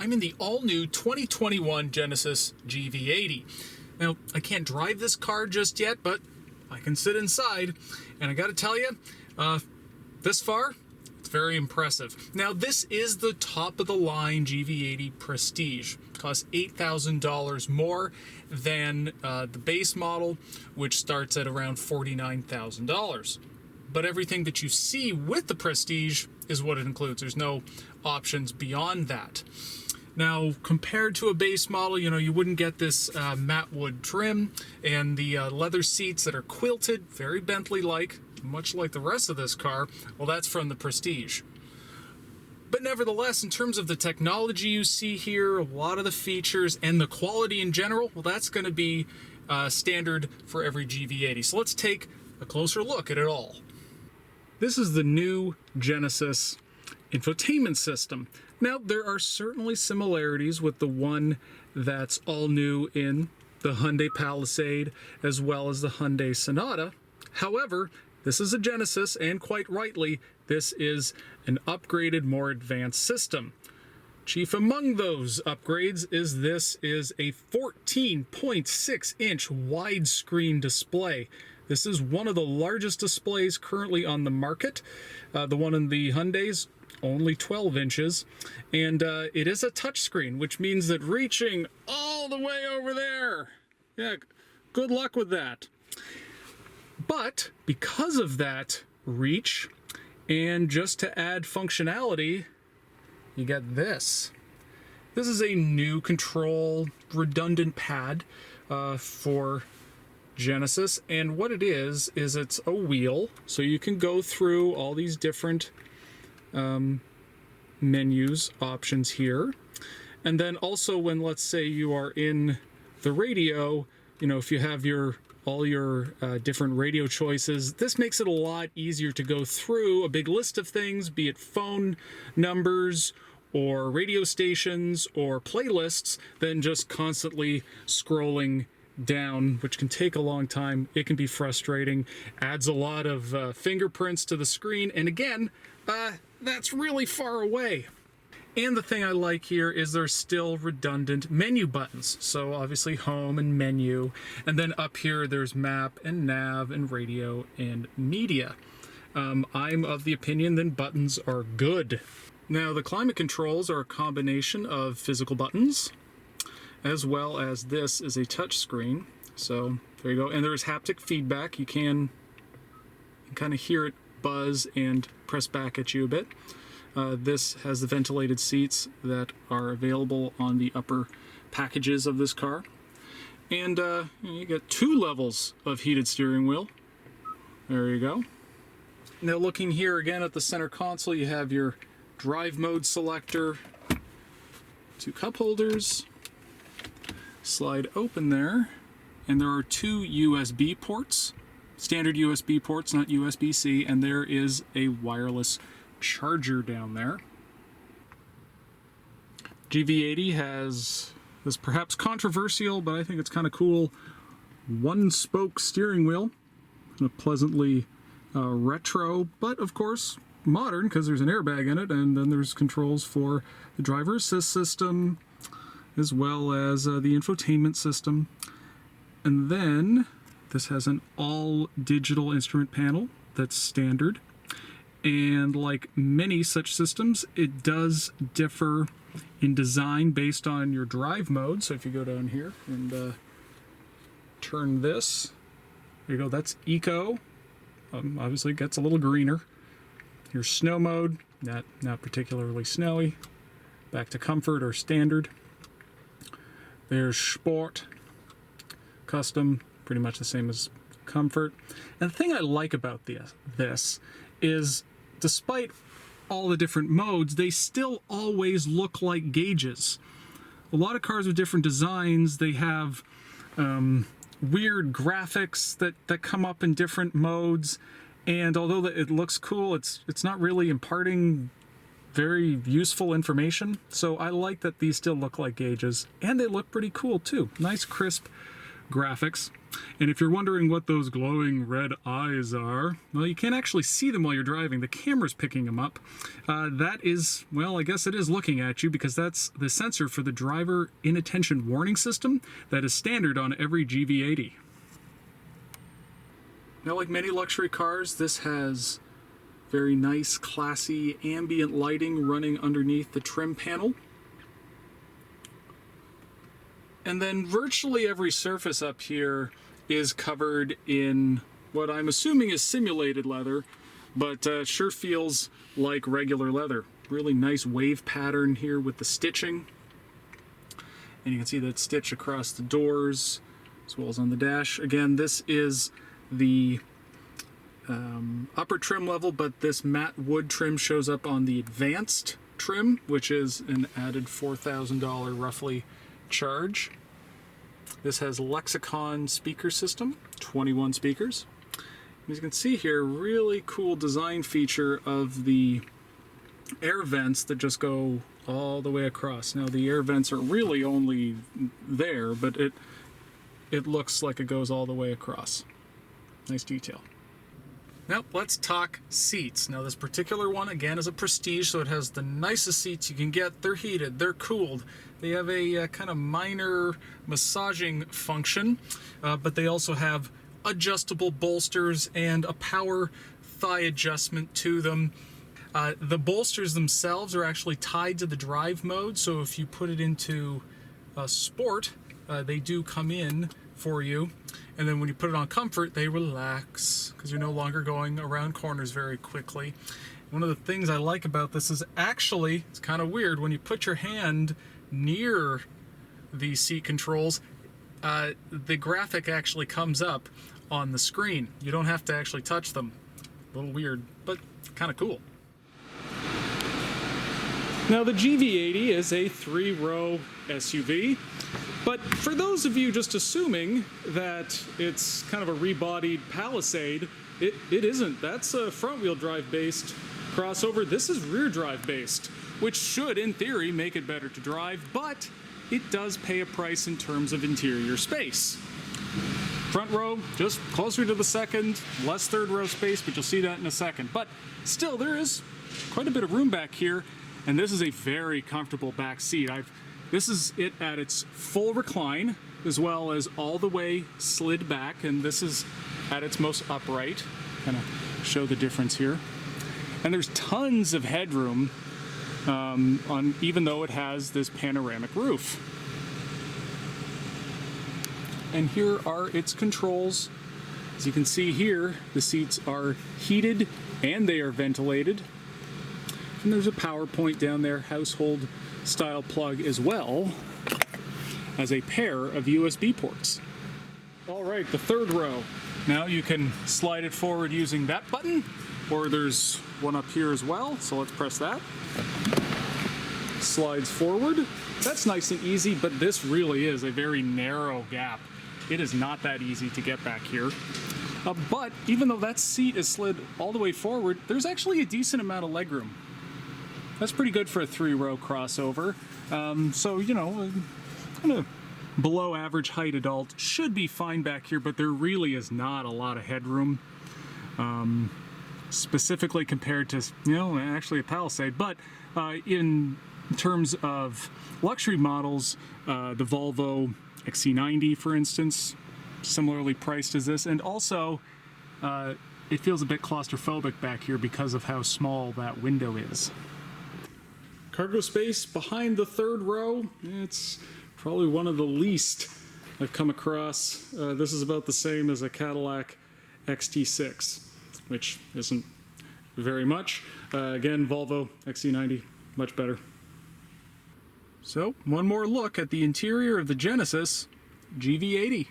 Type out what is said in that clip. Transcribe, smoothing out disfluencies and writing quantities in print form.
I'm in the all-new 2021 Genesis GV80. Now, I can't drive this car just yet, but I can sit inside, and I gotta tell you, this far, it's very impressive. Now, this is the top-of-the-line GV80 Prestige. It costs $8,000 more than the base model, which starts at around $49,000. But everything that you see with the Prestige is what it includes. There's no options beyond that. Now, compared to a base model, you wouldn't get this matte wood trim and the leather seats that are quilted, very Bentley-like, much like the rest of this car. Well, that's from the Prestige. But nevertheless, in terms of the technology you see here, a lot of the features and the quality in general, well, that's going to be standard for every GV80. So let's take a closer look at it all. This is the new Genesis infotainment system. Now, there are certainly similarities with the one that's all new in the Hyundai Palisade as well as the Hyundai Sonata. However, this is a Genesis, and quite rightly, this is an upgraded, more advanced system. Chief among those upgrades is this is a 14.6-inch widescreen display. This is one of the largest displays currently on the market. The one in the Hyundai's only 12 inches, and it is a touchscreen, which means that reaching all the way over there, yeah, good luck with that. But because of that reach, and just to add functionality, you get this. This is a new control redundant pad for Genesis, and what it is it's a wheel, so you can go through all these different menus, options here. And then also when, let's say, you are in the radio, if you have all your different radio choices, this makes it a lot easier to go through a big list of things, be it phone numbers or radio stations or playlists, than just constantly scrolling down, which can take a long time. It can be frustrating, adds a lot of fingerprints to the screen, and again, that's really far away. And the thing I like here is there's still redundant menu buttons. So obviously home and menu, and then up here there's map and nav and radio and media. I'm of the opinion that buttons are good. Now, the climate controls are a combination of physical buttons, as well as this is a touch screen. So there you go. And there's haptic feedback. You can kind of hear it buzz and press back at you a bit. This has the ventilated seats that are available on the upper packages of this car. And you get 2 levels of heated steering wheel. There you go. Now, looking here again at the center console, you have your drive mode selector, 2 cup holders, slide open there, and there are 2 USB ports, standard USB ports, not USB-C, and there is a wireless charger down there. GV80 has this perhaps controversial, but I think it's kind of cool, 1-spoke steering wheel, kind of pleasantly retro, but of course modern because there's an airbag in it, and then there's controls for the driver assist system as well as the infotainment system. And then this has an all digital instrument panel that's standard, and like many such systems, it does differ in design based on your drive mode. So if you go down here and turn this, there you go, that's eco. Obviously it gets a little greener. Your snow mode, not particularly snowy. Back to comfort or standard. There's sport, custom, pretty much the same as comfort. And the thing I like about this is, despite all the different modes, they still always look like gauges. A lot of cars with different designs, they have weird graphics that come up in different modes, and although it looks cool, it's not really imparting very useful information. So I like that these still look like gauges, and they look pretty cool too. Nice crisp graphics. And if you're wondering what those glowing red eyes are, well, you can't actually see them while you're driving. The camera's picking them up. That is, well, I guess it is looking at you, because that's the sensor for the driver inattention warning system that is standard on every GV80. Now, like many luxury cars, this has very nice, classy ambient lighting running underneath the trim panel. And then virtually every surface up here is covered in what I'm assuming is simulated leather, but sure feels like regular leather. Really nice wave pattern here with the stitching. And you can see that stitch across the doors as well as on the dash. Again, this is the upper trim level, but this matte wood trim shows up on the advanced trim, which is an added $4,000 roughly charge. This has Lexicon speaker system, 21 speakers. As you can see here, really cool design feature of the air vents that just go all the way across. Now the air vents are really only there, but it looks like it goes all the way across. Nice detail. Now let's talk seats. Now this particular one, again, is a Prestige, so it has the nicest seats you can get. They're heated, they're cooled. They have a kind of minor massaging function, but they also have adjustable bolsters and a power thigh adjustment to them. The bolsters themselves are actually tied to the drive mode, so if you put it into sport, they do come in for you. And then when you put it on comfort, they relax because you're no longer going around corners very quickly. One of the things I like about this is actually, it's kind of weird, when you put your hand near the seat controls, the graphic actually comes up on the screen. You don't have to actually touch them. A little weird, but kind of cool. Now the GV80 is a 3-row SUV, but for those of you just assuming that it's kind of a rebodied Palisade, it isn't. That's a front-wheel drive based crossover. This is rear drive based, which should, in theory, make it better to drive, but it does pay a price in terms of interior space. Front row, just closer to the second, less third row space, but you'll see that in a second. But still, there is quite a bit of room back here, and this is a very comfortable back seat. This is it at its full recline, as well as all the way slid back, and this is at its most upright. Kind of show the difference here. And there's tons of headroom, even though it has this panoramic roof. And here are its controls. As you can see here, the seats are heated and they are ventilated. And there's a power point down there, household style plug, as well as a pair of USB ports. All right, the third row. Now you can slide it forward using that button, or there's one up here as well, so let's press that. Slides forward. That's nice and easy, but this really is a very narrow gap. It is not that easy to get back here. But even though that seat is slid all the way forward, there's actually a decent amount of legroom. That's pretty good for a 3-row crossover. So, you know, kind of below average height adult should be fine back here, but there really is not a lot of headroom, specifically compared to, you know, actually a Palisade. But in terms of luxury models, the Volvo XC90, for instance, similarly priced as this, and also it feels a bit claustrophobic back here because of how small that window is. Cargo space behind the third row, it's probably one of the least I've come across. This is about the same as a Cadillac XT6, which isn't very much. Again, Volvo XC90, much better. So, one more look at the interior of the Genesis GV80.